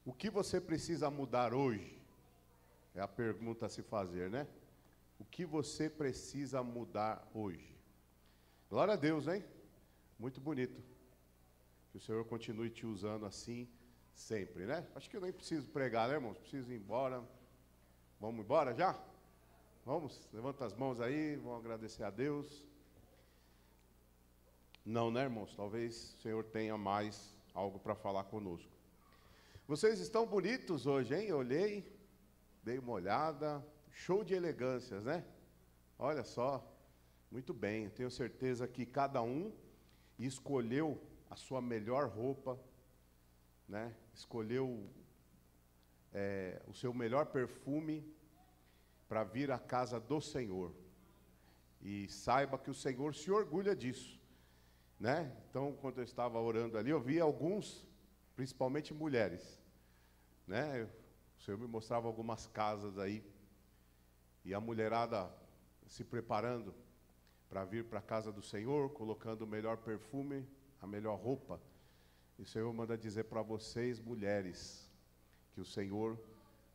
O que você precisa mudar hoje? É a pergunta a se fazer, né? O que você precisa mudar hoje? Glória a Deus, hein? Muito bonito. Que o Senhor continue te usando assim sempre, né? Acho que eu nem preciso pregar, né, irmãos? Preciso ir embora. Vamos embora já? Vamos? Levanta as mãos aí, vamos agradecer a Deus. Não, né, irmãos? Talvez o Senhor tenha mais algo para falar conosco. Vocês estão bonitos hoje, hein? Eu olhei, dei uma olhada. Show de elegâncias, né? Olha só. Muito bem. Tenho certeza que cada um escolheu a sua melhor roupa, né? Escolheu o seu melhor perfume para vir à casa do Senhor. E saiba que o Senhor se orgulha disso, né? Então, quando eu estava orando ali, eu vi alguns, principalmente mulheres, né? O Senhor me mostrava algumas casas aí, e a mulherada se preparando para vir para a casa do Senhor, colocando o melhor perfume, a melhor roupa. E o Senhor manda dizer para vocês, mulheres, que o Senhor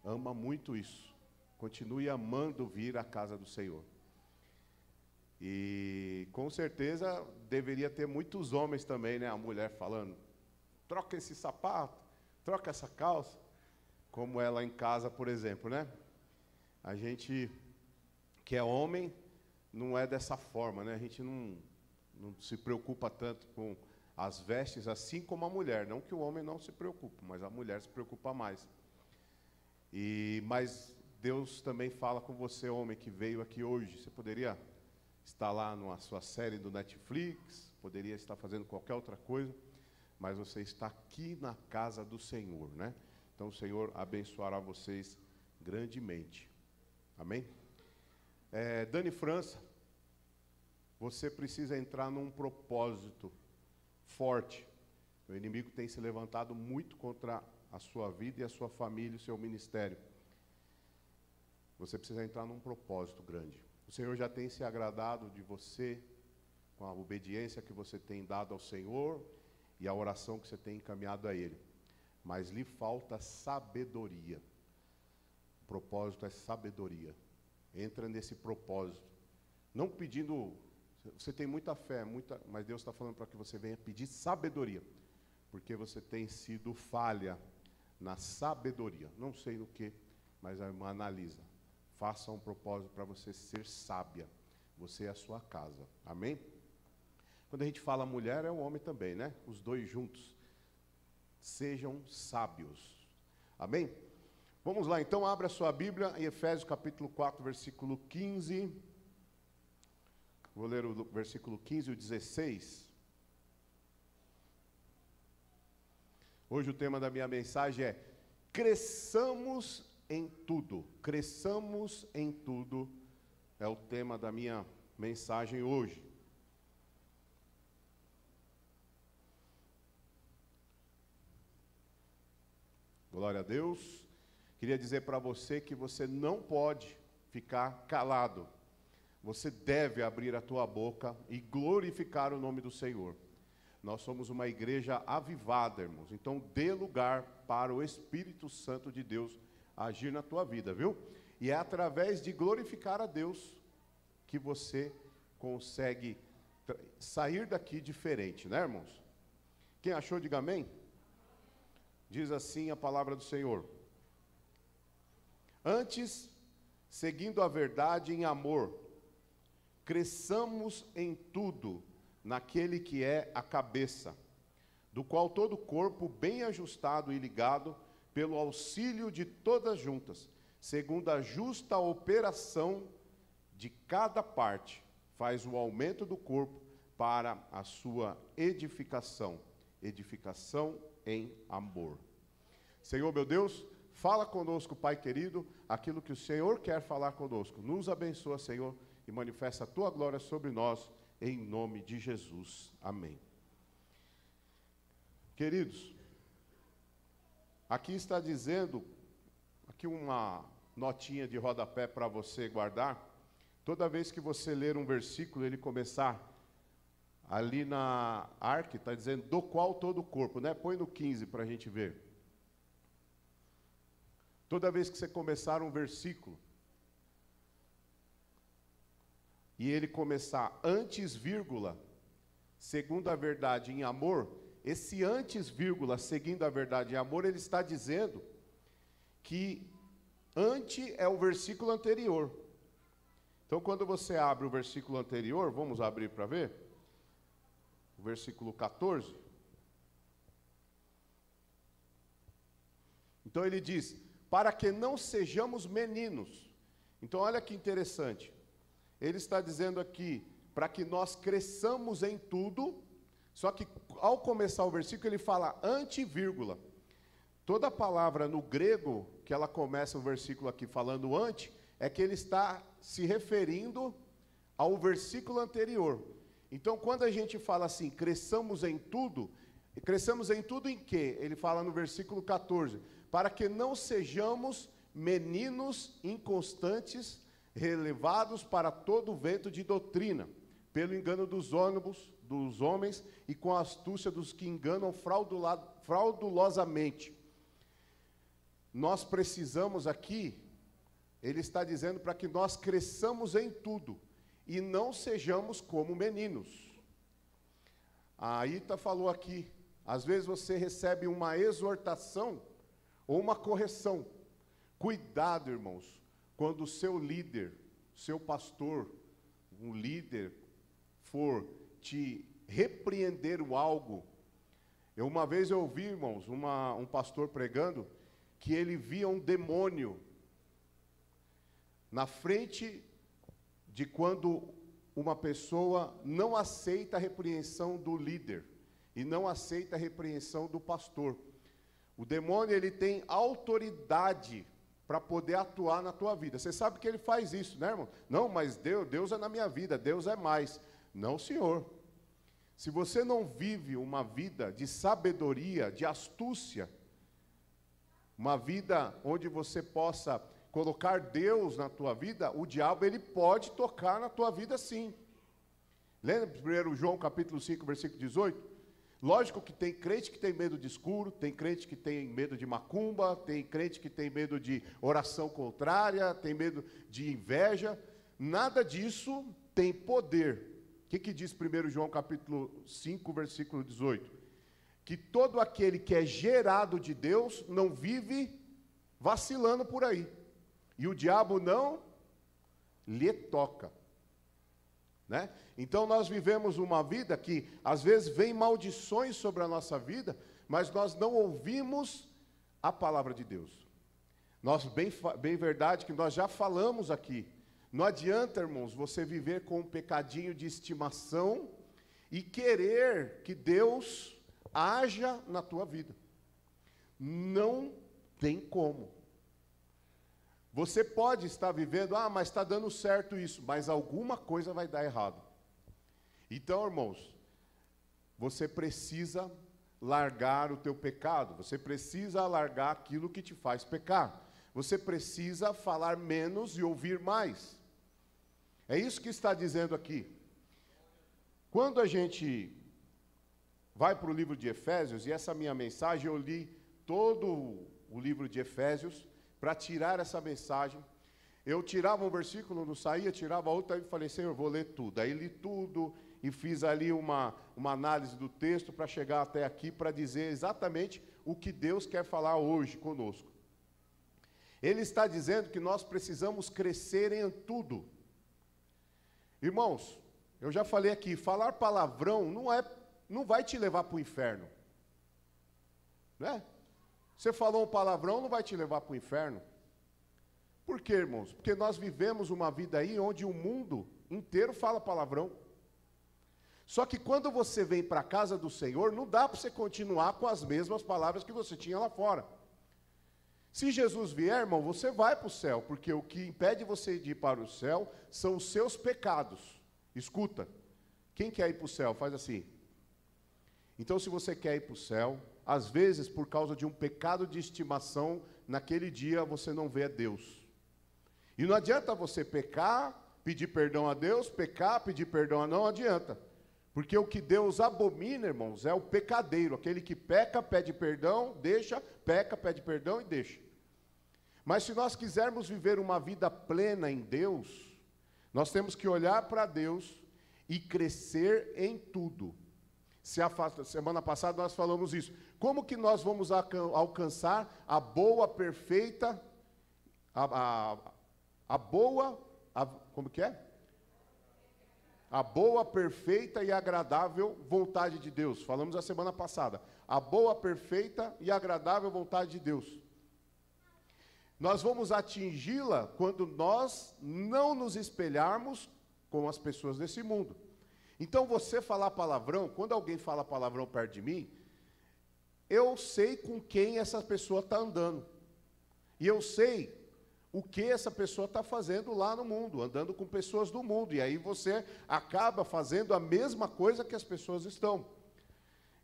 ama muito isso. Continue amando vir à casa do Senhor. E com certeza deveria ter muitos homens também, né? A mulher falando, troca esse sapato, troca essa calça. Como ela em casa, por exemplo, né? A gente que é homem não é dessa forma, né? A gente não se preocupa tanto com as vestes, assim como a mulher. Não que o homem não se preocupe, mas a mulher se preocupa mais. Mas Deus também fala com você, homem, que veio aqui hoje. Você poderia estar lá na sua série do Netflix, poderia estar fazendo qualquer outra coisa, mas você está aqui na casa do Senhor, né? Então o Senhor abençoará vocês grandemente. Amém? Dani França, você precisa entrar num propósito forte. O inimigo tem se levantado muito contra a sua vida e a sua família e o seu ministério. Você precisa entrar num propósito grande. O Senhor já tem se agradado de você, com a obediência que você tem dado ao Senhor e a oração que você tem encaminhado a Ele. Mas lhe falta sabedoria. O propósito é sabedoria. Entra nesse propósito. Não pedindo, você tem muita fé, mas Deus está falando para que você venha pedir sabedoria. Porque você tem sido falha na sabedoria. Não sei no que, mas a irmã analisa. Faça um propósito para você ser sábia. Você e a sua casa. Amém? Quando a gente fala mulher, é o homem também, né? Os dois juntos. Sejam sábios. Amém? Vamos lá, então, abra a sua Bíblia em Efésios capítulo 4, versículo 15. Vou ler o versículo 15 e o 16. Hoje o tema da minha mensagem é cresçamos em tudo. Cresçamos em tudo é o tema da minha mensagem hoje. Glória a Deus. Queria dizer para você que você não pode ficar calado. Você deve abrir a tua boca e glorificar o nome do Senhor. Nós somos uma igreja avivada, irmãos. Então, dê lugar para o Espírito Santo de Deus agir na tua vida, viu? E é através de glorificar a Deus que você consegue sair daqui diferente, né, irmãos? Quem achou, diga amém. Diz assim a palavra do Senhor. Antes, seguindo a verdade em amor, cresçamos em tudo naquele que é a cabeça, do qual todo o corpo, bem ajustado e ligado, pelo auxílio de todas juntas, segundo a justa operação de cada parte, faz o aumento do corpo para a sua edificação. Edificação em amor. Senhor meu Deus, fala conosco, Pai querido, aquilo que o Senhor quer falar conosco. Nos abençoa, Senhor, e manifesta a Tua glória sobre nós, em nome de Jesus. Amém. Queridos, aqui está dizendo, aqui uma notinha de rodapé para você guardar. Toda vez que você ler um versículo, ele começar ali na arque, está dizendo, do qual todo o corpo, né? Põe no 15 para a gente ver. Toda vez que você começar um versículo, e ele começar antes, vírgula, segundo a verdade em amor, esse antes, vírgula, seguindo a verdade em amor, ele está dizendo que ante é o versículo anterior. Então, quando você abre o versículo anterior, vamos abrir para ver, o versículo 14. Então ele diz, para que não sejamos meninos. Então olha que interessante, ele está dizendo aqui, para que nós cresçamos em tudo, só que ao começar o versículo ele fala ante, vírgula. Toda palavra no grego, que ela começa o versículo aqui falando ante, é que ele está se referindo ao versículo anterior. Então quando a gente fala assim, cresçamos em tudo em quê? Ele fala no versículo 14, para que não sejamos meninos inconstantes, relevados para todo vento de doutrina, pelo engano dos homens e com a astúcia dos que enganam fraudulosamente. Nós precisamos aqui, ele está dizendo para que nós cresçamos em tudo, e não sejamos como meninos. A Ita falou aqui, às vezes você recebe uma exortação, ou uma correção. Cuidado, irmãos, quando o seu líder, seu pastor, um líder, for te repreender algo. Uma vez eu ouvi, irmãos, um pastor pregando, que ele via um demônio na frente de quando uma pessoa não aceita a repreensão do líder, e não aceita a repreensão do pastor. O demônio, ele tem autoridade para poder atuar na tua vida. Você sabe que ele faz isso, né, irmão? Não, mas Deus é na minha vida, Deus é mais. Não, senhor. Se você não vive uma vida de sabedoria, de astúcia, uma vida onde você possa colocar Deus na tua vida, o diabo, ele pode tocar na tua vida sim. Lembra 1 João capítulo 5, versículo 18? Lógico que tem crente que tem medo de escuro, tem crente que tem medo de macumba, tem crente que tem medo de oração contrária, tem medo de inveja. Nada disso tem poder. O que diz 1 João capítulo 5, versículo 18? Que todo aquele que é gerado de Deus não vive vacilando por aí. E o diabo não lhe toca. Né? Então nós vivemos uma vida que às vezes vem maldições sobre a nossa vida, mas nós não ouvimos a palavra de Deus. Nós, bem verdade que nós já falamos aqui, não adianta, irmãos, você viver com um pecadinho de estimação e querer que Deus haja na tua vida. Não tem como. Você pode estar vivendo, mas está dando certo isso, mas alguma coisa vai dar errado. Então, irmãos, você precisa largar o teu pecado, você precisa largar aquilo que te faz pecar, você precisa falar menos e ouvir mais. É isso que está dizendo aqui. Quando a gente vai para o livro de Efésios, e essa minha mensagem, eu li todo o livro de Efésios, para tirar essa mensagem. Eu tirava um versículo, não saía, tirava outro, aí falei, Senhor, vou ler tudo. Aí li tudo e fiz ali uma análise do texto para chegar até aqui, para dizer exatamente o que Deus quer falar hoje conosco. Ele está dizendo que nós precisamos crescer em tudo. Irmãos, eu já falei aqui, falar palavrão não vai te levar para o inferno. Né? Você falou um palavrão, não vai te levar para o inferno. Por quê, irmãos? Porque nós vivemos uma vida aí onde o mundo inteiro fala palavrão. Só que quando você vem para a casa do Senhor, não dá para você continuar com as mesmas palavras que você tinha lá fora. Se Jesus vier, irmão, você vai para o céu, porque o que impede você de ir para o céu são os seus pecados. Escuta, quem quer ir para o céu? Faz assim. Então, se você quer ir para o céu, às vezes, por causa de um pecado de estimação, naquele dia você não vê a Deus. E não adianta você pecar, pedir perdão a Deus, pecar, pedir perdão a não adianta. Porque o que Deus abomina, irmãos, é o pecadeiro, aquele que peca, pede perdão, deixa, peca, pede perdão e deixa. Mas se nós quisermos viver uma vida plena em Deus, nós temos que olhar para Deus e crescer em tudo. Semana passada nós falamos isso. Como que nós vamos alcançar a boa, perfeita, como que é? A boa, perfeita e agradável vontade de Deus. Falamos a semana passada. A boa, perfeita e agradável vontade de Deus. Nós vamos atingi-la quando nós não nos espelharmos com as pessoas desse mundo. Então, você falar palavrão, quando alguém fala palavrão perto de mim, eu sei com quem essa pessoa está andando. E eu sei o que essa pessoa está fazendo lá no mundo, andando com pessoas do mundo. E aí você acaba fazendo a mesma coisa que as pessoas estão.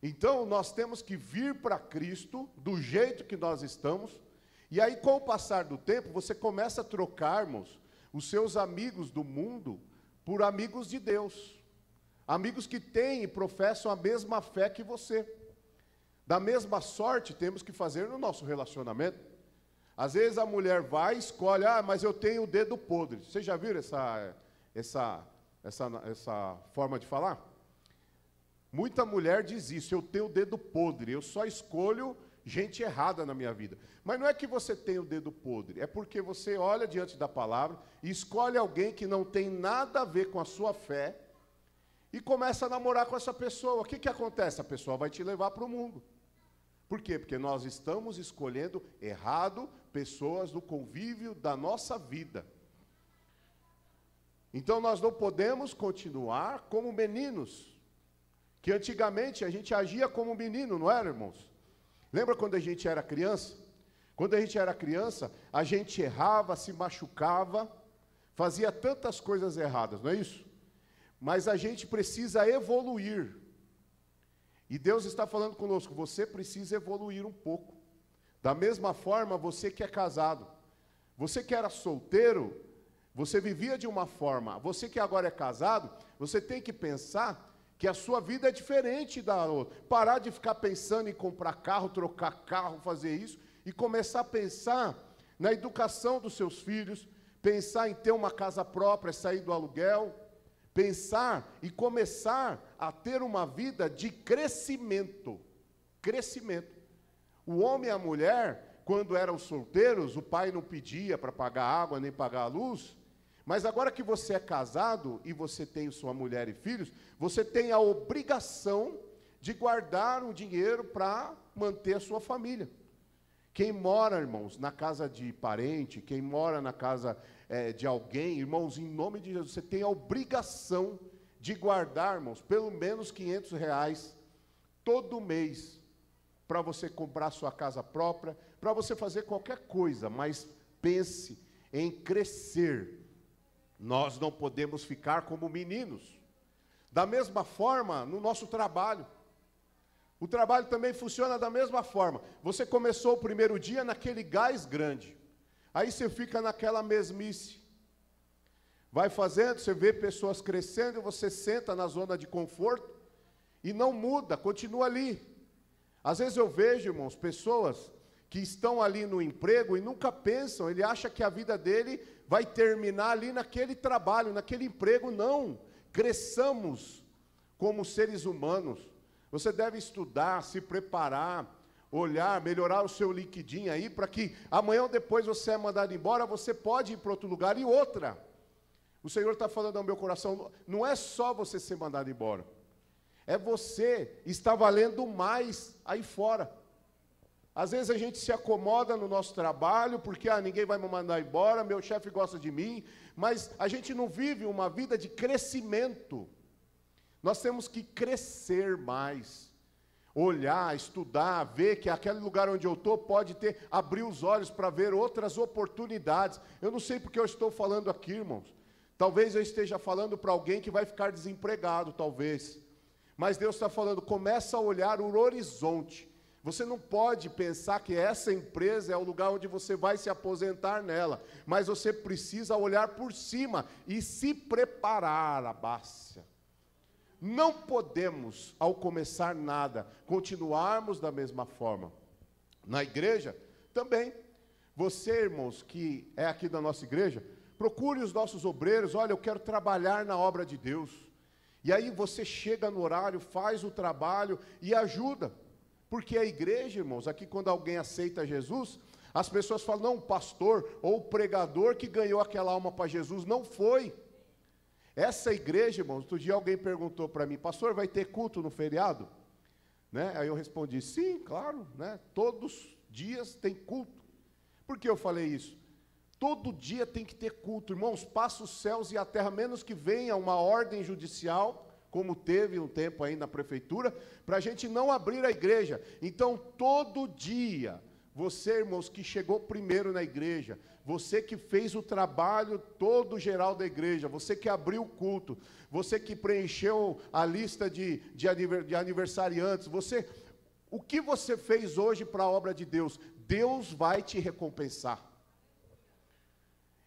Então, nós temos que vir para Cristo do jeito que nós estamos. E aí, com o passar do tempo, você começa a trocar, irmãos, os seus amigos do mundo por amigos de Deus. Amigos que têm e professam a mesma fé que você. Da mesma sorte, temos que fazer no nosso relacionamento. Às vezes a mulher vai e escolhe, mas eu tenho o dedo podre. Vocês já viram essa forma de falar? Muita mulher diz isso, eu tenho o dedo podre, eu só escolho gente errada na minha vida. Mas não é que você tem o dedo podre, é porque você olha diante da palavra e escolhe alguém que não tem nada a ver com a sua fé e começa a namorar com essa pessoa. O que acontece? A pessoa vai te levar para o mundo. Por quê? Porque nós estamos escolhendo errado pessoas do convívio da nossa vida. Então nós não podemos continuar como meninos, que antigamente a gente agia como menino, não era, irmãos? Lembra quando a gente era criança? Quando a gente era criança, a gente errava, se machucava, fazia tantas coisas erradas, não é isso? Mas a gente precisa evoluir. E Deus está falando conosco, você precisa evoluir um pouco. Da mesma forma, você que é casado, você que era solteiro, você vivia de uma forma, você que agora é casado, você tem que pensar que a sua vida é diferente da outra. Parar de ficar pensando em comprar carro, trocar carro, fazer isso, e começar a pensar na educação dos seus filhos, pensar em ter uma casa própria, sair do aluguel, pensar e começar a ter uma vida de crescimento. Crescimento. O homem e a mulher, quando eram solteiros, o pai não pedia para pagar água nem pagar a luz, mas agora que você é casado e você tem sua mulher e filhos, você tem a obrigação de guardar um dinheiro para manter a sua família. Quem mora, irmãos, na casa de parente, quem mora na casa de alguém, irmãos, em nome de Jesus, você tem a obrigação de guardar, irmãos, pelo menos R$500 todo mês, para você comprar sua casa própria, para você fazer qualquer coisa, mas pense em crescer. Nós não podemos ficar como meninos. Da mesma forma, no nosso trabalho. O trabalho também funciona da mesma forma. Você começou o primeiro dia naquele gás grande. Aí você fica naquela mesmice. Vai fazendo, você vê pessoas crescendo, você senta na zona de conforto e não muda, continua ali. Às vezes eu vejo, irmãos, pessoas que estão ali no emprego e nunca pensam, ele acha que a vida dele vai terminar ali naquele trabalho, naquele emprego. Não, cresçamos como seres humanos. Você deve estudar, se preparar, olhar, melhorar o seu LinkedIn aí, para que amanhã ou depois você é mandado embora, você pode ir para outro lugar. E outra, o Senhor está falando ao meu coração, não é só você ser mandado embora, é você estar valendo mais aí fora. Às vezes a gente se acomoda no nosso trabalho, porque ninguém vai me mandar embora, meu chefe gosta de mim, mas a gente não vive uma vida de crescimento. Nós temos que crescer mais, olhar, estudar, ver que aquele lugar onde eu estou pode abrir os olhos para ver outras oportunidades. Eu não sei porque eu estou falando aqui, irmãos. Talvez eu esteja falando para alguém que vai ficar desempregado, talvez. Mas Deus está falando, começa a olhar o horizonte. Você não pode pensar que essa empresa é o lugar onde você vai se aposentar nela, mas você precisa olhar por cima e se preparar, Abácia. Não podemos, ao começar nada, continuarmos da mesma forma. Na igreja, também. Você, irmãos, que é aqui da nossa igreja, procure os nossos obreiros. Olha, eu quero trabalhar na obra de Deus. E aí você chega no horário, faz o trabalho e ajuda. Porque a igreja, irmãos, aqui quando alguém aceita Jesus, as pessoas falam, não, o pastor ou o pregador que ganhou aquela alma para Jesus, não foi. Essa igreja, irmãos, outro dia alguém perguntou para mim, pastor, vai ter culto no feriado? Né? Aí eu respondi, sim, claro, né? Todos os dias tem culto. Por que eu falei isso? Todo dia tem que ter culto, irmãos, passa os céus e a terra, menos que venha uma ordem judicial, como teve um tempo aí na prefeitura, para a gente não abrir a igreja. Então, todo dia, você, irmãos, que chegou primeiro na igreja, você que fez o trabalho todo geral da igreja, você que abriu o culto, você que preencheu a lista de aniversariantes, o que você fez hoje para a obra de Deus? Deus vai te recompensar.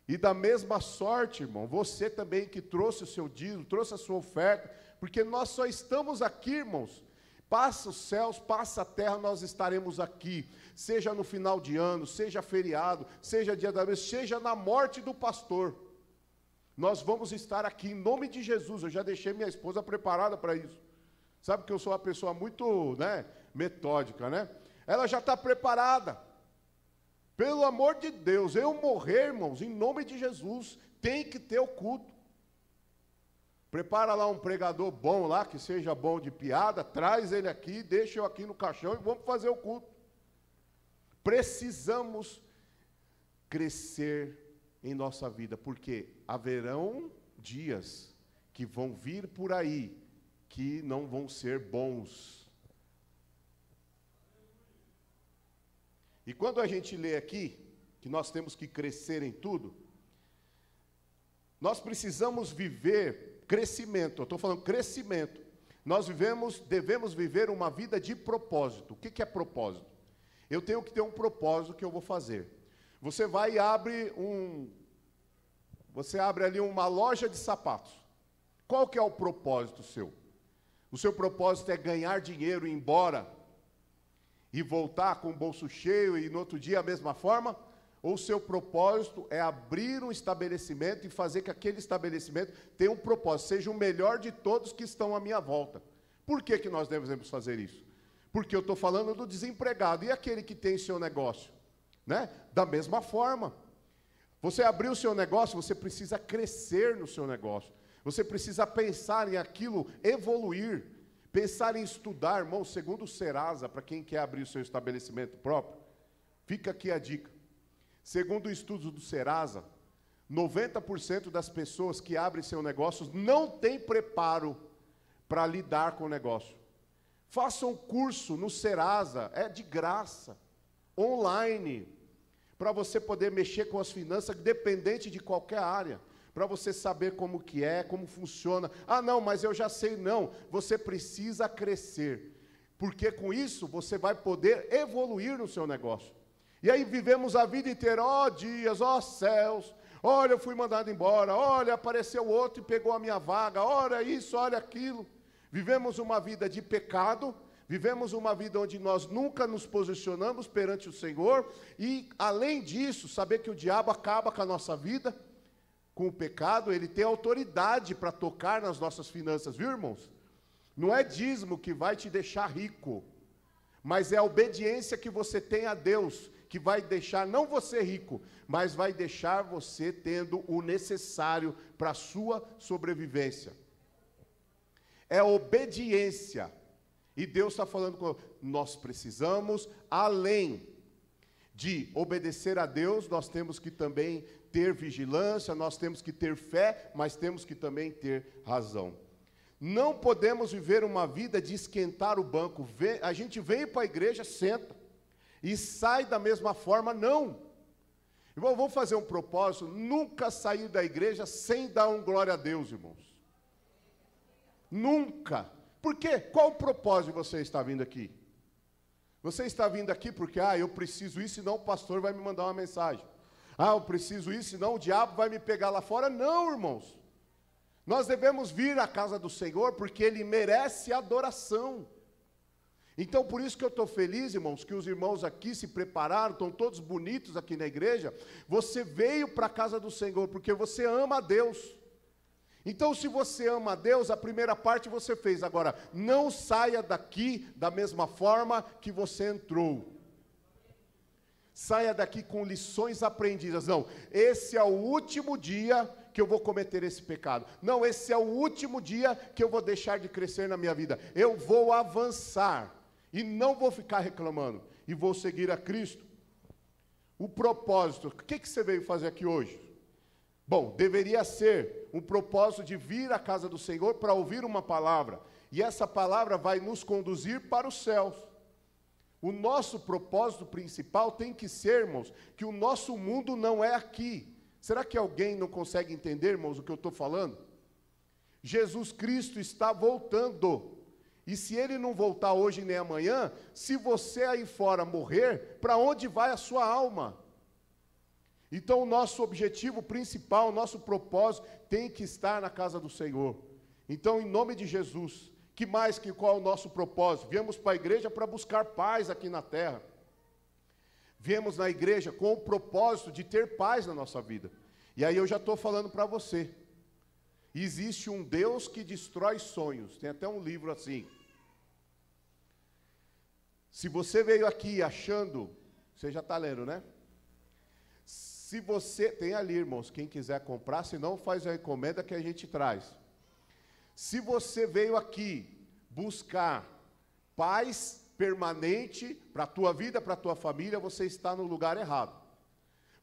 E da mesma sorte, irmão, você também que trouxe o seu dízimo, trouxe a sua oferta, porque nós só estamos aqui, irmãos. Passa os céus, passa a terra, nós estaremos aqui, seja no final de ano, seja feriado, seja dia da mesa, seja na morte do pastor. Nós vamos estar aqui em nome de Jesus. Eu já deixei minha esposa preparada para isso. Sabe que eu sou uma pessoa muito, metódica, né? Ela já está preparada. Pelo amor de Deus, eu morrer, irmãos, em nome de Jesus, tem que ter o culto. Prepara lá um pregador bom lá, que seja bom de piada, traz ele aqui, deixa eu aqui no caixão e vamos fazer o culto. Precisamos crescer em nossa vida, porque haverão dias que vão vir por aí, que não vão ser bons. E quando a gente lê aqui, que nós temos que crescer em tudo, nós precisamos viver crescimento. Eu estou falando crescimento. Nós devemos viver uma vida de propósito. O que é propósito? Eu tenho que ter um propósito que eu vou fazer. Você vai e abre ali uma loja de sapatos. Qual que é o propósito seu? O seu propósito é ganhar dinheiro e ir embora e voltar com o bolso cheio e no outro dia a mesma forma? Ou o seu propósito é abrir um estabelecimento e fazer que aquele estabelecimento tenha um propósito, seja o melhor de todos que estão à minha volta? Por que nós devemos fazer isso? Porque eu estou falando do desempregado. E aquele que tem seu negócio? Né? Da mesma forma. Você abrir o seu negócio, você precisa crescer no seu negócio. Você precisa pensar em aquilo, evoluir. Pensar em estudar, irmão, segundo o Serasa, para quem quer abrir o seu estabelecimento próprio, fica aqui a dica. Segundo o estudo do Serasa, 90% das pessoas que abrem seu negócio não têm preparo para lidar com o negócio. Faça um curso no Serasa, é de graça, online, para você poder mexer com as finanças, dependente de qualquer área. Para você saber como que é, como funciona. Ah, não, mas eu já sei. Não, você precisa crescer, porque com isso você vai poder evoluir no seu negócio. E aí vivemos a vida inteira, ó dias, ó céus, olha, eu fui mandado embora, olha, apareceu outro e pegou a minha vaga, olha isso, olha aquilo. Vivemos uma vida de pecado, vivemos uma vida onde nós nunca nos posicionamos perante o Senhor, e além disso, saber que o diabo acaba com a nossa vida, com o pecado, ele tem autoridade para tocar nas nossas finanças, viu, irmãos? Não é dízimo que vai te deixar rico, mas é a obediência que você tem a Deus, que vai deixar não você rico, mas vai deixar você tendo o necessário para a sua sobrevivência. É obediência. E Deus está falando com nós precisamos, além de obedecer a Deus, nós temos que também ter vigilância, nós temos que ter fé, mas temos que também ter razão. Não podemos viver uma vida de esquentar o banco. A gente vem para a igreja, senta, e sai da mesma forma, não. Irmão, vamos fazer um propósito, nunca sair da igreja sem dar um glória a Deus, irmãos. Nunca. Por quê? Qual o propósito de você estar vindo aqui? Você está vindo aqui porque, eu preciso isso, senão o pastor vai me mandar uma mensagem. Eu preciso isso, senão o diabo vai me pegar lá fora. Não, irmãos. Nós devemos vir à casa do Senhor porque Ele merece adoração. Então, por isso que eu estou feliz, irmãos, que os irmãos aqui se prepararam, estão todos bonitos aqui na igreja. Você veio para a casa do Senhor, porque você ama a Deus. Então, se você ama a Deus, a primeira parte você fez. Agora, não saia daqui da mesma forma que você entrou. Saia daqui com lições aprendidas. Não, esse é o último dia que eu vou cometer esse pecado. Não, esse é o último dia que eu vou deixar de crescer na minha vida. Eu vou avançar e não vou ficar reclamando. E vou seguir a Cristo. O propósito, o que você veio fazer aqui hoje? Bom, deveria ser um propósito de vir à casa do Senhor para ouvir uma palavra. E essa palavra vai nos conduzir para os céus. O nosso propósito principal tem que ser, irmãos, que o nosso mundo não é aqui. Será que alguém não consegue entender, irmãos, o que eu estou falando? Jesus Cristo está voltando. E se Ele não voltar hoje nem amanhã, se você aí fora morrer, para onde vai a sua alma? Então o nosso objetivo principal, o nosso propósito tem que estar na casa do Senhor. Então, em nome de Jesus, qual é o nosso propósito? Viemos para a igreja para buscar paz aqui na terra. Viemos na igreja com o propósito de ter paz na nossa vida. E aí eu já estou falando para você. Existe um Deus que destrói sonhos. Tem até um livro assim. Se você veio aqui achando, você já está lendo, né? Se você, tem ali, irmãos, quem quiser comprar, se não, faz a encomenda que a gente traz. Se você veio aqui buscar paz permanente para a tua vida, para a tua família, você está no lugar errado.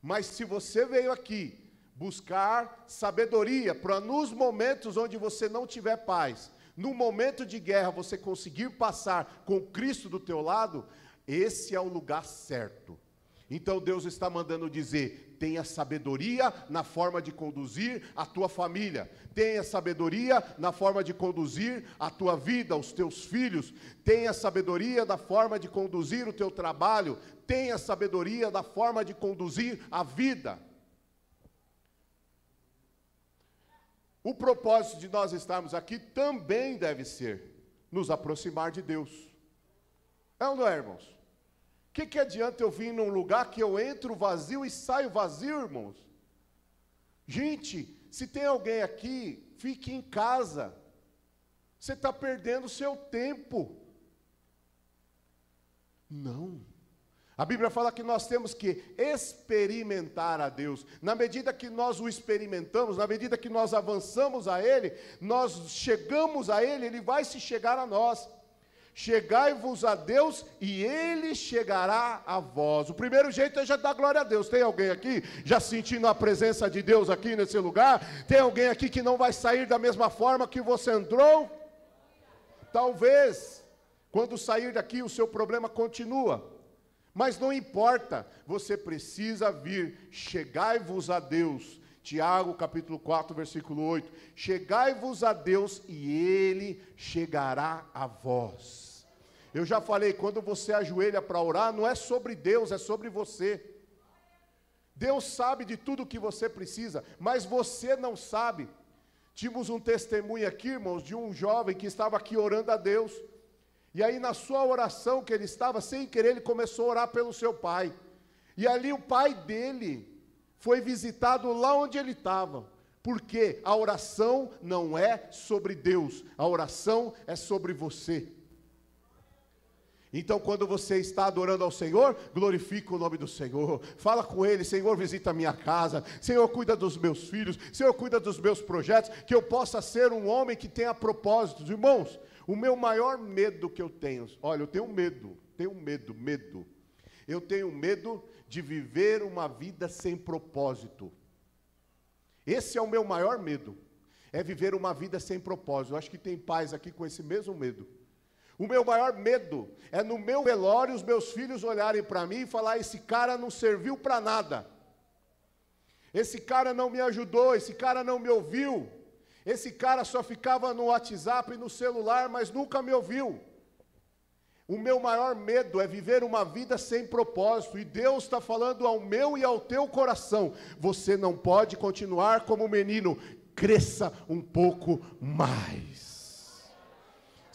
Mas se você veio aqui buscar sabedoria para nos momentos onde você não tiver paz, no momento de guerra você conseguir passar com Cristo do teu lado, esse é o lugar certo. Então Deus está mandando dizer, tenha sabedoria na forma de conduzir a tua família, tenha sabedoria na forma de conduzir a tua vida, os teus filhos, tenha sabedoria na forma de conduzir o teu trabalho, tenha sabedoria na forma de conduzir a vida. O propósito de nós estarmos aqui também deve ser nos aproximar de Deus. É ou não é, irmãos? O que adianta eu vir num lugar que eu entro vazio e saio vazio, irmãos? Gente, se tem alguém aqui, fique em casa. Você está perdendo o seu tempo. Não. A Bíblia fala que nós temos que experimentar a Deus. Na medida que nós o experimentamos, na medida que nós avançamos a Ele, nós chegamos a Ele, Ele vai se chegar a nós. Chegai-vos a Deus e Ele chegará a vós. O primeiro jeito é já dar glória a Deus. Tem alguém aqui já sentindo a presença de Deus aqui nesse lugar? Tem alguém aqui que não vai sair da mesma forma que você entrou? Talvez, quando sair daqui o seu problema continua. Mas não importa, você precisa vir. Chegai-vos a Deus. Tiago, capítulo 4, versículo 8. Chegai-vos a Deus e Ele chegará a vós. Eu já falei, quando você ajoelha para orar, não é sobre Deus, é sobre você. Deus sabe de tudo o que você precisa, mas você não sabe. Tínhamos um testemunho aqui, irmãos, de um jovem que estava aqui orando a Deus. E aí na sua oração que ele estava, sem querer, ele começou a orar pelo seu pai. E ali o pai dele foi visitado lá onde ele estava, porque a oração não é sobre Deus, a oração é sobre você. Então quando você está adorando ao Senhor, glorifica o nome do Senhor, fala com Ele, Senhor visita a minha casa, Senhor cuida dos meus filhos, Senhor cuida dos meus projetos, que eu possa ser um homem que tenha propósitos. Irmãos, o meu maior medo que eu tenho, olha, eu tenho medo, eu tenho medo de viver uma vida sem propósito. Esse é o meu maior medo, é viver uma vida sem propósito. Eu acho que tem pais aqui com esse mesmo medo. O meu maior medo é no meu velório os meus filhos olharem para mim e falar, esse cara não serviu para nada. Esse cara não me ajudou, esse cara não me ouviu. Esse cara só ficava no WhatsApp e no celular, mas nunca me ouviu. O meu maior medo é viver uma vida sem propósito, e Deus está falando ao meu e ao teu coração, você não pode continuar como menino, cresça um pouco mais.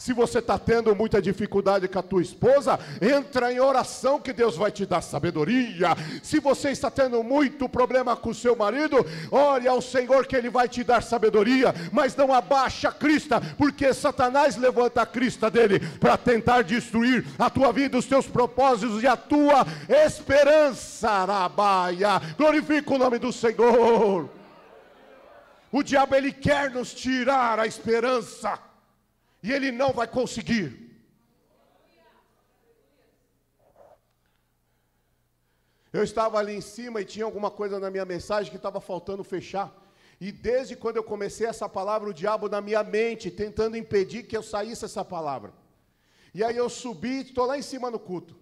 Se você está tendo muita dificuldade com a tua esposa, entra em oração que Deus vai te dar sabedoria. Se você está tendo muito problema com o seu marido, ore ao Senhor que Ele vai te dar sabedoria. Mas não abaixa a crista, porque Satanás levanta a crista dele para tentar destruir a tua vida, os teus propósitos e a tua esperança. Arabaia. Glorifica o nome do Senhor. O diabo, ele quer nos tirar a esperança. E ele não vai conseguir. Eu estava ali em cima e tinha alguma coisa na minha mensagem que estava faltando fechar. E desde quando eu comecei essa palavra, o diabo na minha mente, tentando impedir que eu saísse essa palavra. E aí eu subi, estou lá em cima no culto.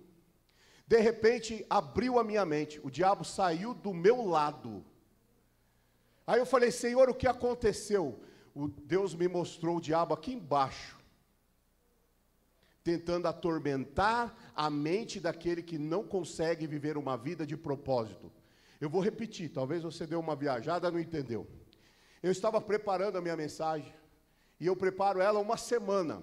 De repente, abriu a minha mente. O diabo saiu do meu lado. Aí eu falei, Senhor, o que aconteceu? Deus me mostrou o diabo aqui embaixo, tentando atormentar a mente daquele que não consegue viver uma vida de propósito. Eu vou repetir, talvez você deu uma viajada, não entendeu. Eu estava preparando a minha mensagem, e eu preparo ela uma semana,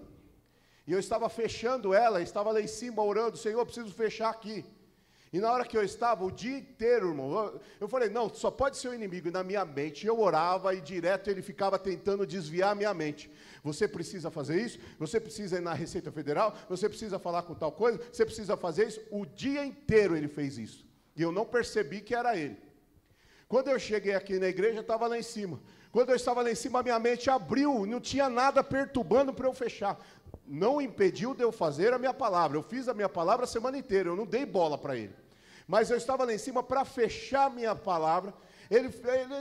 e eu estava fechando ela, estava lá em cima orando, Senhor, eu preciso fechar aqui. E na hora que eu estava, o dia inteiro, irmão, eu falei, não, só pode ser o inimigo. E na minha mente, eu orava e direto ele ficava tentando desviar a minha mente. Você precisa fazer isso, você precisa ir na Receita Federal, você precisa falar com tal coisa, você precisa fazer isso. O dia inteiro ele fez isso. E eu não percebi que era ele. Quando eu cheguei aqui na igreja, estava lá em cima. Quando eu estava lá em cima, a minha mente abriu, não tinha nada perturbando para eu fechar. Não impediu de eu fazer a minha palavra. Eu fiz a minha palavra a semana inteira, eu não dei bola para ele. Mas eu estava lá em cima para fechar a minha palavra. Ele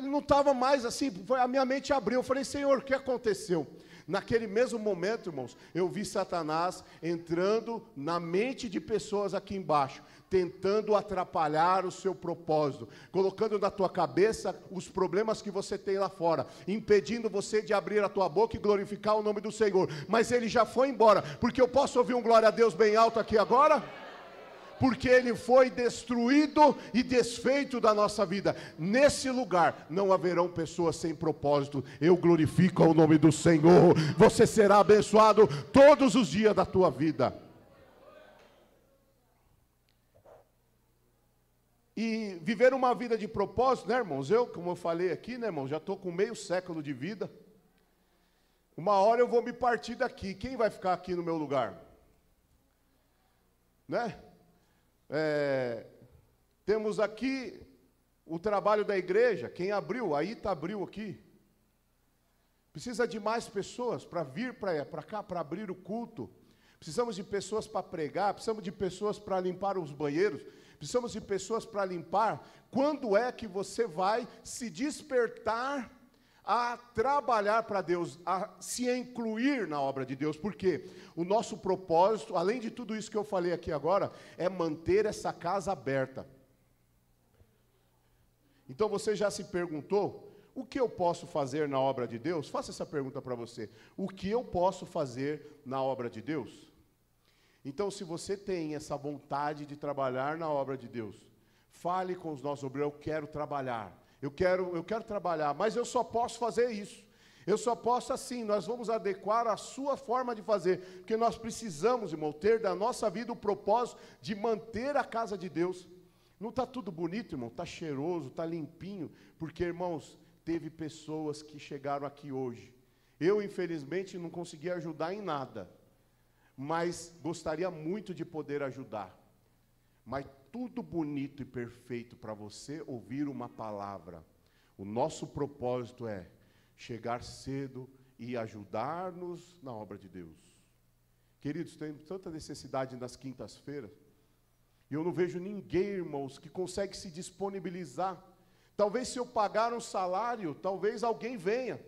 não estava mais assim, a minha mente abriu. Eu falei, Senhor, o que aconteceu? Naquele mesmo momento, irmãos, eu vi Satanás entrando na mente de pessoas aqui embaixo, tentando atrapalhar o seu propósito, colocando na tua cabeça os problemas que você tem lá fora, impedindo você de abrir a tua boca e glorificar o nome do Senhor. Mas ele já foi embora, porque eu posso ouvir um glória a Deus bem alto aqui agora? Porque ele foi destruído e desfeito da nossa vida. Nesse lugar não haverão pessoas sem propósito. Eu glorifico o nome do Senhor. Você será abençoado todos os dias da tua vida. E viver uma vida de propósito, né, irmãos? Eu, como eu falei aqui, né, irmãos, já estou com meio século de vida. Uma hora eu vou me partir daqui. Quem vai ficar aqui no meu lugar? Né? Temos aqui o trabalho da igreja. Quem abriu? A Ita abriu aqui. Precisa de mais pessoas para vir para cá, para abrir o culto. Precisamos de pessoas para pregar, precisamos de pessoas para limpar os banheiros, precisamos de pessoas para limpar. Quando é que você vai se despertar a trabalhar para Deus, a se incluir na obra de Deus? Porque o nosso propósito, além de tudo isso que eu falei aqui agora, é manter essa casa aberta. Então você já se perguntou, o que eu posso fazer na obra de Deus? Faça essa pergunta para você. O que eu posso fazer na obra de Deus? Então, se você tem essa vontade de trabalhar na obra de Deus, fale com os nossos obreiros, eu quero trabalhar. Eu quero trabalhar, mas eu só posso fazer isso. Eu só posso assim, nós vamos adequar a sua forma de fazer, porque nós precisamos, irmão, ter da nossa vida o propósito de manter a casa de Deus. Não está tudo bonito, irmão? Está cheiroso, está limpinho, porque, irmãos, teve pessoas que chegaram aqui hoje. Eu, infelizmente, não consegui ajudar em nada, mas gostaria muito de poder ajudar. Mas tudo bonito e perfeito para você ouvir uma palavra. O nosso propósito é chegar cedo e ajudar-nos na obra de Deus. Queridos, tem tanta necessidade nas quintas-feiras, e eu não vejo ninguém, irmãos, que consegue se disponibilizar. Talvez se eu pagar um salário, talvez alguém venha.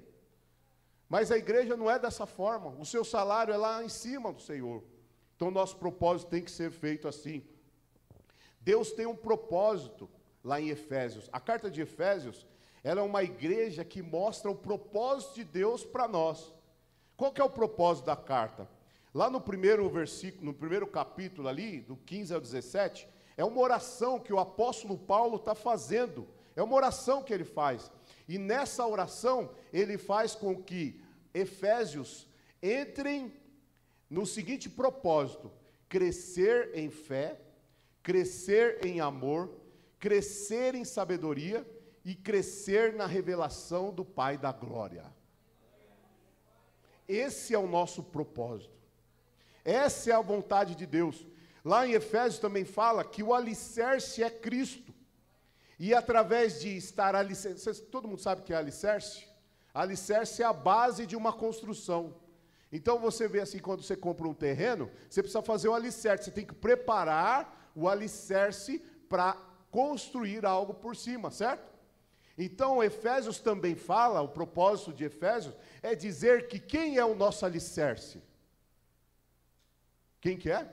Mas a igreja não é dessa forma. O seu salário é lá em cima do Senhor. Então, nosso propósito tem que ser feito assim. Deus tem um propósito lá em Efésios. A carta de Efésios, ela é uma igreja que mostra o propósito de Deus para nós. Qual que é o propósito da carta? Lá no primeiro versículo, no primeiro capítulo ali, do 15 ao 17, é uma oração que o apóstolo Paulo está fazendo. É uma oração que ele faz. E nessa oração, ele faz com que Efésios entrem no seguinte propósito: crescer em fé, crescer em amor, crescer em sabedoria e crescer na revelação do Pai da glória. Esse é o nosso propósito. Essa é a vontade de Deus. Lá em Efésios também fala que o alicerce é Cristo. E através de estar alicerce, todo mundo sabe o que é alicerce? Alicerce é a base de uma construção. Então você vê assim, quando você compra um terreno, você precisa fazer o alicerce, você tem que preparar o alicerce para construir algo por cima, certo? Então Efésios também fala, o propósito de Efésios é dizer que quem é o nosso alicerce? Quem que é?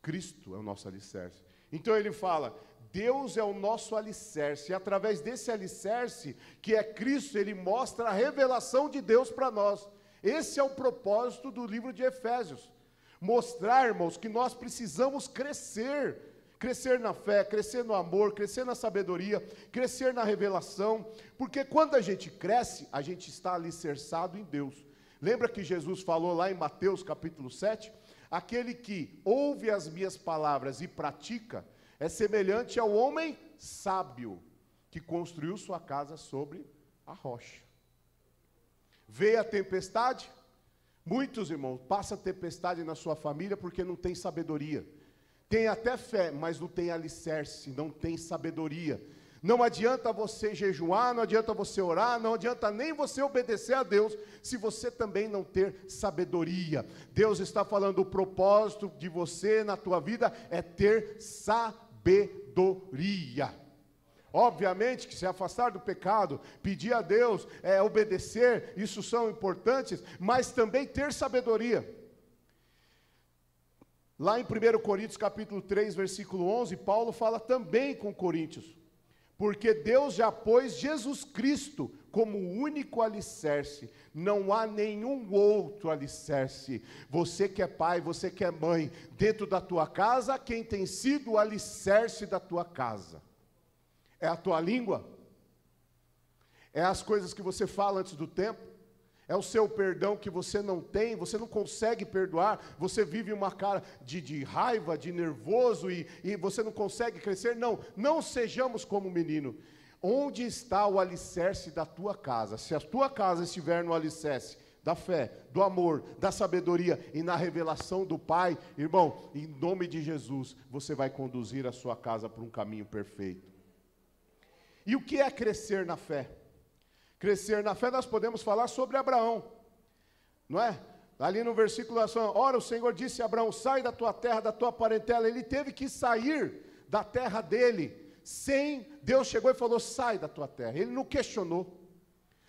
Cristo é o nosso alicerce. Então ele fala, Deus é o nosso alicerce, e através desse alicerce, que é Cristo, ele mostra a revelação de Deus para nós. Esse é o propósito do livro de Efésios. Mostrar, irmãos, que nós precisamos crescer. Crescer na fé, crescer no amor, crescer na sabedoria, crescer na revelação. Porque quando a gente cresce, a gente está alicerçado em Deus. Lembra que Jesus falou lá em Mateus capítulo 7? Aquele que ouve as minhas palavras e pratica, é semelhante ao homem sábio, que construiu sua casa sobre a rocha. Veio a tempestade, muitos irmãos passam tempestade na sua família porque não tem sabedoria. Tem até fé, mas não tem alicerce, não tem sabedoria. Não adianta você jejuar, não adianta você orar, não adianta nem você obedecer a Deus, se você também não ter sabedoria. Deus está falando, o propósito de você na tua vida é ter sabedoria. Obviamente que se afastar do pecado, pedir a Deus, obedecer, isso são importantes, mas também ter sabedoria. Lá em 1 Coríntios capítulo 3, versículo 11, Paulo fala também com Coríntios, porque Deus já pôs Jesus Cristo como o único alicerce, não há nenhum outro alicerce. Você que é pai, você que é mãe, dentro da tua casa, quem tem sido o alicerce da tua casa? É a tua língua? É as coisas que você fala antes do tempo? É o seu perdão que você não tem, você não consegue perdoar, você vive uma cara de raiva, de nervoso e você não consegue crescer? Não, não sejamos como o menino. Onde está o alicerce da tua casa? Se a tua casa estiver no alicerce da fé, do amor, da sabedoria e na revelação do Pai, irmão, em nome de Jesus, você vai conduzir a sua casa para um caminho perfeito. E o que é crescer na fé? Crescer na fé, nós podemos falar sobre Abraão, não é? Ali no versículo, ora, o Senhor disse a Abraão, sai da tua terra, da tua parentela. Ele teve que sair da terra dele, Deus chegou e falou, sai da tua terra. Ele não questionou.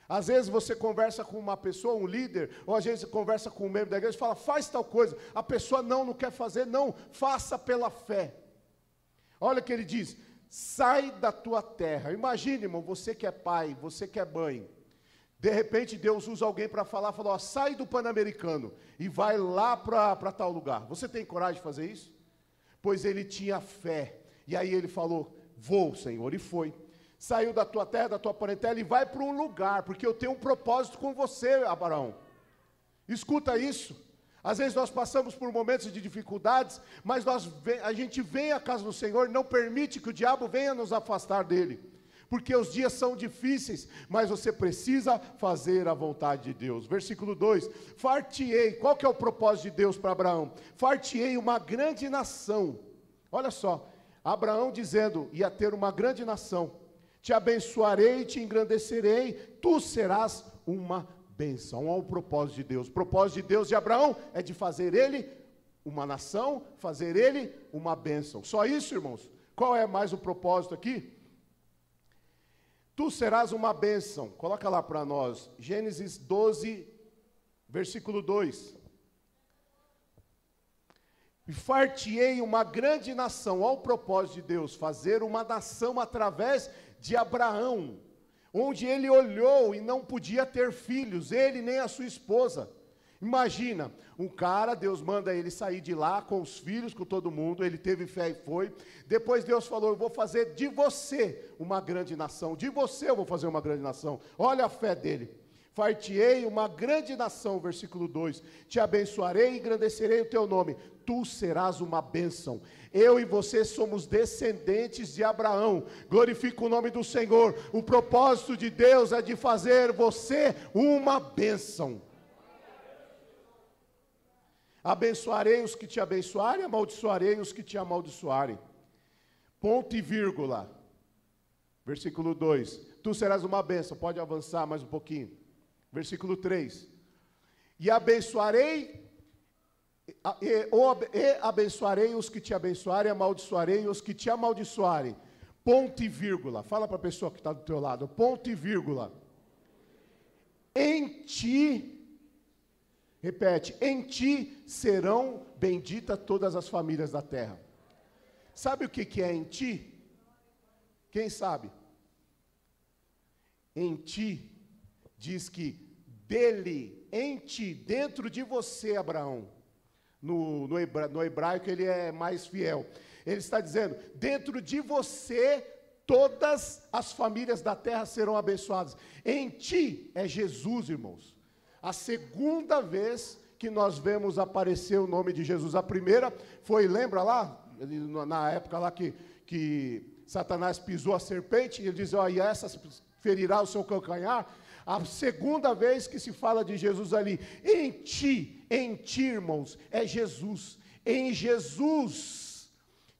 Às vezes você conversa com uma pessoa, um líder, ou às vezes você conversa com um membro da igreja e fala, faz tal coisa. A pessoa não quer fazer, não, faça pela fé. Olha o que ele diz, sai da tua terra. Imagine, irmão, você que é pai, você que é mãe. De repente Deus usa alguém para falar, falou, sai do Pan-Americano e vai lá para tal lugar. Você tem coragem de fazer isso? Pois ele tinha fé. E aí ele falou, vou, Senhor, e foi. Saiu da tua terra, da tua parentela e vai para um lugar, porque eu tenho um propósito com você, Abraão. Escuta isso. Às vezes nós passamos por momentos de dificuldades, mas a gente vem à casa do Senhor e não permite que o diabo venha nos afastar dele. Porque os dias são difíceis, mas você precisa fazer a vontade de Deus. Versículo 2, far-te-ei, qual que é o propósito de Deus para Abraão? Far-te-ei uma grande nação. Olha só, Abraão dizendo, ia ter uma grande nação. Te abençoarei, te engrandecerei, tu serás uma bênção. Olha o propósito de Deus. O propósito de Deus de Abraão é de fazer ele uma nação, fazer ele uma bênção. Só isso, irmãos? Qual é mais o propósito aqui? Tu serás uma bênção. Coloca lá para nós, Gênesis 12, versículo 2. E far-te-ei uma grande nação. Olha o propósito de Deus, fazer uma nação através de Abraão, onde ele olhou e não podia ter filhos, ele nem a sua esposa. Imagina, um cara, Deus manda ele sair de lá com os filhos, com todo mundo, ele teve fé e foi. Depois Deus falou, eu vou fazer de você uma grande nação, de você eu vou fazer uma grande nação. Olha a fé dele. Far-te-ei uma grande nação, versículo 2. Te abençoarei e engrandecerei o teu nome. Tu serás uma bênção. Eu e você somos descendentes de Abraão. Glorifica o nome do Senhor. O propósito de Deus é de fazer você uma bênção. Abençoarei os que te abençoarem, amaldiçoarei os que te amaldiçoarem. Ponto e vírgula. Versículo 2. Tu serás uma bênção. Pode avançar mais um pouquinho. Versículo 3. E abençoarei, abençoarei os que te abençoarem, amaldiçoarei os que te amaldiçoarem. Ponto e vírgula. Fala para a pessoa que está do teu lado. Ponto e vírgula. Em ti, repete, em ti serão benditas todas as famílias da terra. Sabe o que é em ti? Quem sabe? Em ti, diz que dele, em ti, dentro de você, Abraão. No hebraico ele é mais fiel. Ele está dizendo, dentro de você, todas as famílias da terra serão abençoadas. Em ti é Jesus, irmãos. A segunda vez que nós vemos aparecer o nome de Jesus. A primeira foi, lembra lá, na época lá que Satanás pisou a serpente, ele diz, e essa ferirá o seu calcanhar. A segunda vez que se fala de Jesus ali, em ti, irmãos, é Jesus. Em Jesus,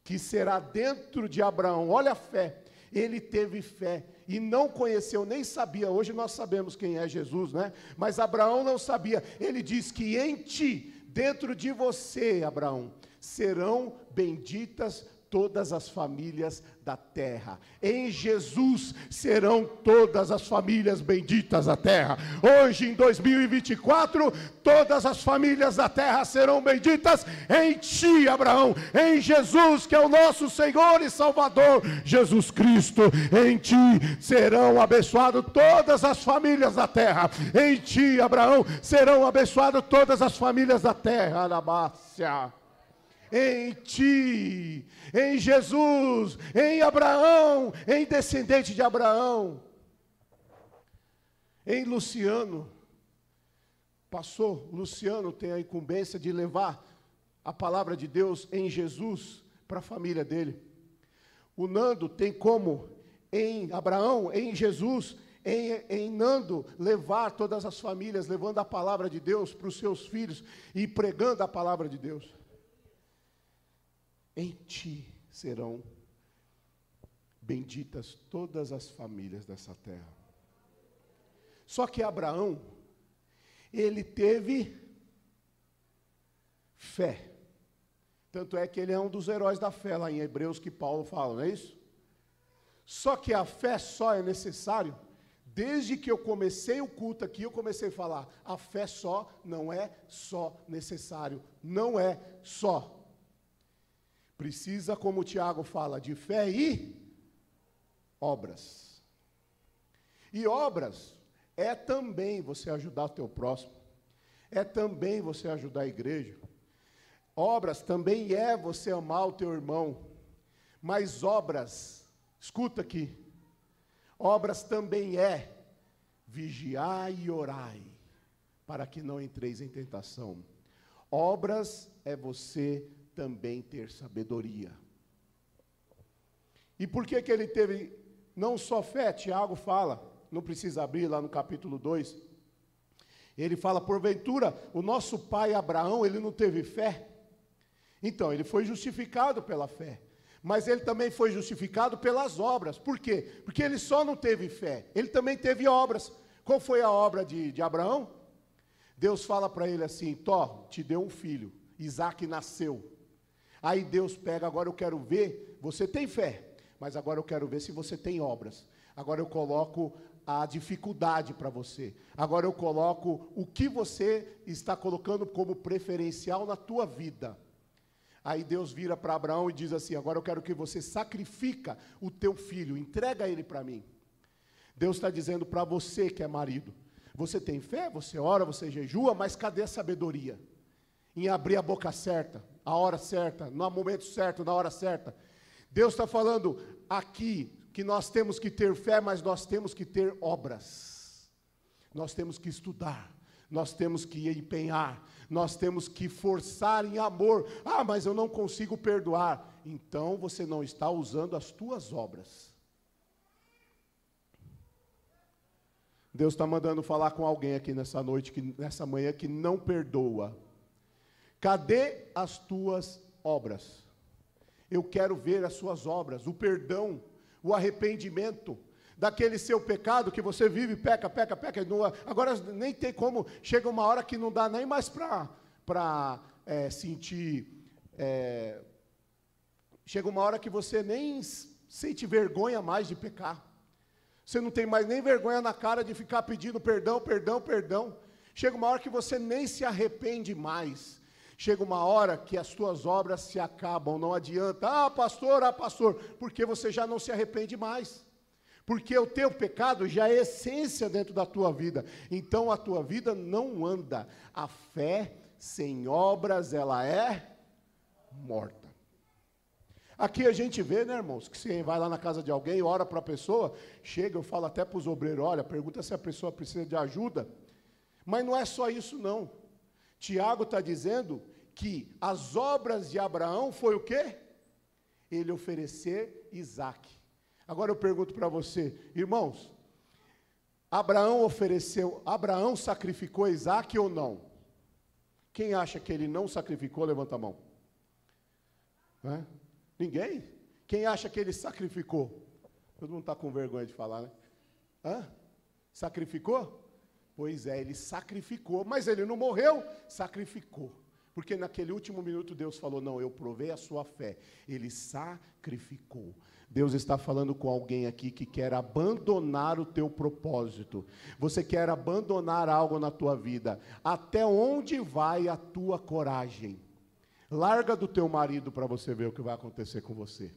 que será dentro de Abraão. Olha a fé. Ele teve fé e não conheceu, nem sabia. Hoje nós sabemos quem é Jesus, né? Mas Abraão não sabia. Ele diz que em ti, dentro de você, Abraão, serão benditas todas as famílias da terra. Em Jesus serão todas as famílias benditas da terra. Hoje, em 2024, todas as famílias da terra serão benditas em ti, Abraão. Em Jesus, que é o nosso Senhor e Salvador, Jesus Cristo. Em ti serão abençoadas todas as famílias da terra. Em ti, Abraão, serão abençoadas todas as famílias da terra. Alabácia. Em ti, em Jesus, em Abraão, em descendente de Abraão, em Luciano. Luciano tem a incumbência de levar a palavra de Deus em Jesus para a família dele. O Nando tem como, em Abraão, em Jesus, em Nando, levar todas as famílias, levando a palavra de Deus para os seus filhos e pregando a palavra de Deus. Em ti serão benditas todas as famílias dessa terra. Só que Abraão, ele teve fé. Tanto é que ele é um dos heróis da fé, lá em Hebreus, que Paulo fala, não é isso? Só que a fé só é necessário, desde que eu comecei o culto aqui, eu comecei a falar, a fé só não é só necessário, não é só. Precisa, como o Tiago fala, de fé e obras. E obras é também você ajudar o teu próximo. É também você ajudar a igreja. Obras também é você amar o teu irmão. Mas obras, escuta aqui. Obras também é vigiar e orai, para que não entreis em tentação. Obras é você também ter sabedoria. E por que ele teve não só fé? Tiago fala, não precisa abrir lá no capítulo 2, ele fala, porventura, o nosso pai Abraão, ele não teve fé? Então, ele foi justificado pela fé, mas ele também foi justificado pelas obras. Por quê? Porque ele só não teve fé, ele também teve obras. Qual foi a obra de Abraão? Deus fala para ele assim, te deu um filho, Isaac nasceu. Aí Deus pega, agora eu quero ver, você tem fé, mas agora eu quero ver se você tem obras. Agora eu coloco a dificuldade para você. Agora eu coloco o que você está colocando como preferencial na tua vida. Aí Deus vira para Abraão e diz assim, agora eu quero que você sacrifica o teu filho, entrega ele para mim. Deus está dizendo para você que é marido, você tem fé, você ora, você jejua, mas cadê a sabedoria? Em abrir a boca certa, a hora certa, no momento certo, na hora certa. Deus está falando aqui que nós temos que ter fé, mas nós temos que ter obras. Nós temos que estudar, nós temos que empenhar, nós temos que forçar em amor. Ah, mas eu não consigo perdoar. Então você não está usando as tuas obras. Deus está mandando falar com alguém aqui nessa noite, nessa manhã, que não perdoa. Cadê as tuas obras? Eu quero ver as suas obras, o perdão, o arrependimento daquele seu pecado que você vive, peca. Agora nem tem como, chega uma hora que não dá nem mais para sentir, chega uma hora que você nem sente vergonha mais de pecar. Você não tem mais nem vergonha na cara de ficar pedindo perdão. Chega uma hora que você nem se arrepende mais. Chega uma hora que as tuas obras se acabam, não adianta. Ah, pastor, porque você já não se arrepende mais. Porque o teu pecado já é essência dentro da tua vida. Então a tua vida não anda. A fé sem obras, ela é morta. Aqui a gente vê, né, irmãos, que você vai lá na casa de alguém, ora para a pessoa, chega, eu falo até para os obreiros, olha, pergunta se a pessoa precisa de ajuda. Mas não é só isso, não. Tiago está dizendo que as obras de Abraão foi o quê? Ele oferecer Isaque. Agora eu pergunto para você, irmãos, Abraão sacrificou Isaque ou não? Quem acha que ele não sacrificou, levanta a mão. Ninguém? Quem acha que ele sacrificou? Todo mundo está com vergonha de falar, né? Sacrificou? Pois é, ele sacrificou, mas ele não morreu, sacrificou. Porque naquele último minuto Deus falou, não, eu provei a sua fé. Ele sacrificou. Deus está falando com alguém aqui que quer abandonar o teu propósito. Você quer abandonar algo na tua vida. Até onde vai a tua coragem? Larga do teu marido para você ver o que vai acontecer com você.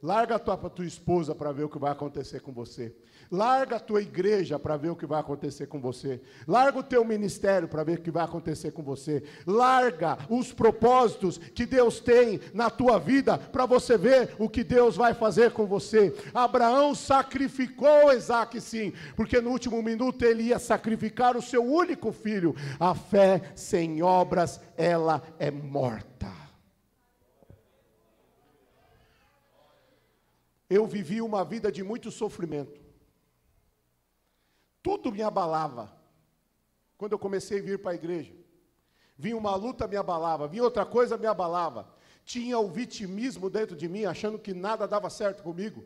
Larga a tua esposa para ver o que vai acontecer com você. Larga a tua igreja para ver o que vai acontecer com você. Larga o teu ministério para ver o que vai acontecer com você. Larga os propósitos que Deus tem na tua vida para você ver o que Deus vai fazer com você. Abraão sacrificou Isaque, sim, porque no último minuto ele ia sacrificar o seu único filho. A fé sem obras, ela é morta. Eu vivi uma vida de muito sofrimento. Tudo me abalava. Quando eu comecei a vir para a igreja, vinha uma luta, me abalava, vinha outra coisa, me abalava. Tinha o vitimismo dentro de mim, achando que nada dava certo comigo.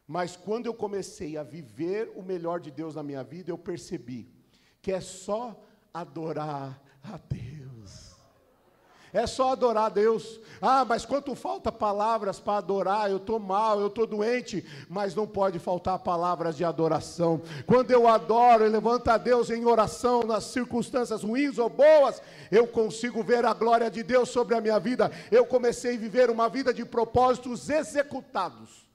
Mas quando eu comecei a viver o melhor de Deus na minha vida, eu percebi que é só adorar a Deus. É só adorar a Deus. Ah, mas quanto falta palavras para adorar, eu estou mal, eu estou doente, mas não pode faltar palavras de adoração. Quando eu adoro e levanto a Deus em oração, nas circunstâncias ruins ou boas, eu consigo ver a glória de Deus sobre a minha vida. Eu comecei a viver uma vida de propósitos executados.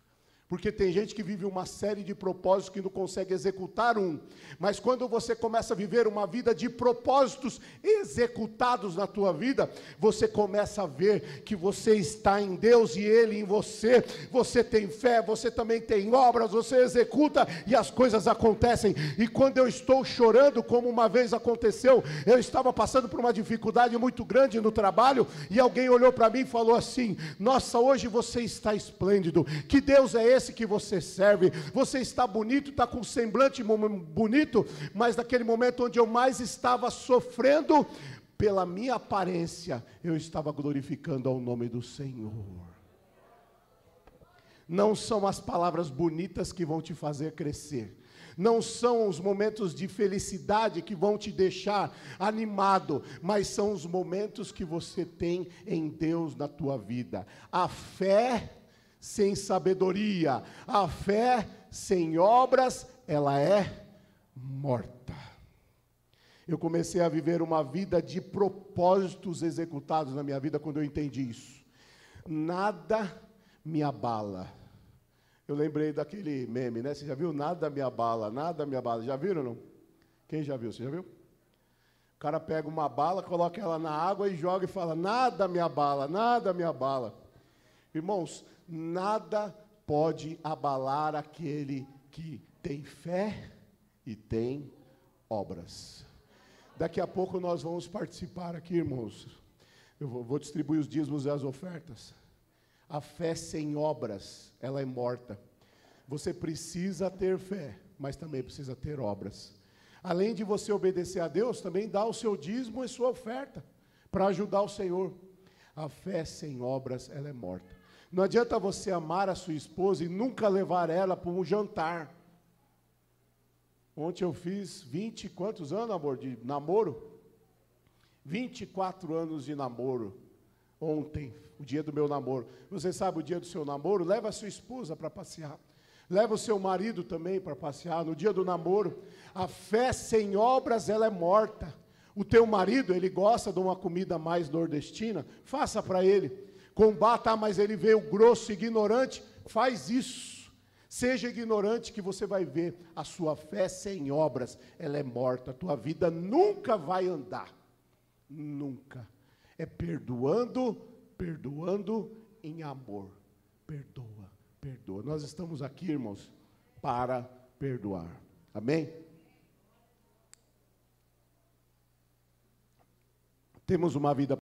Porque tem gente que vive uma série de propósitos que não consegue executar um. Mas quando você começa a viver uma vida de propósitos executados na tua vida, você começa a ver que você está em Deus e Ele em você. Você tem fé, você também tem obras, você executa e as coisas acontecem. E quando eu estou chorando, como uma vez aconteceu, eu estava passando por uma dificuldade muito grande no trabalho, e alguém olhou para mim e falou assim, nossa, hoje você está esplêndido. Que Deus é esse que você serve? Você está bonito, está com um semblante bonito, mas naquele momento onde eu mais estava sofrendo, pela minha aparência, eu estava glorificando ao nome do Senhor. Não são as palavras bonitas que vão te fazer crescer. Não são os momentos de felicidade que vão te deixar animado, mas são os momentos que você tem em Deus na tua vida. A fé sem sabedoria, a fé sem obras, ela é morta. Eu comecei a viver uma vida de propósitos executados na minha vida quando eu entendi isso. Nada me abala. Eu lembrei daquele meme, né? Você já viu? Nada me abala, nada me abala. Já viram ou não? Quem já viu? Você já viu? O cara pega uma bala, coloca ela na água e joga e fala, nada me abala, nada me abala. Irmãos, nada pode abalar aquele que tem fé e tem obras. Daqui a pouco nós vamos participar aqui, irmãos. Eu vou distribuir os dízimos e as ofertas. A fé sem obras, ela é morta. Você precisa ter fé, mas também precisa ter obras. Além de você obedecer a Deus, também dá o seu dízimo e sua oferta, para ajudar o Senhor. A fé sem obras, ela é morta. Não adianta você amar a sua esposa e nunca levar ela para um jantar. Ontem eu fiz 20 e quantos anos, amor, de namoro? 24 anos de namoro. Ontem, o dia do meu namoro. Você sabe o dia do seu namoro? Leva a sua esposa para passear. Leva o seu marido também para passear no dia do namoro. A fé sem obras, ela é morta. O teu marido, ele gosta de uma comida mais nordestina, faça para ele. Combata, mas ele veio grosso, ignorante, faz isso. Seja ignorante que você vai ver a sua fé sem obras, ela é morta. A tua vida nunca vai andar. Nunca. É perdoando em amor. Perdoa. Nós estamos aqui, irmãos, para perdoar. Amém? Temos uma vida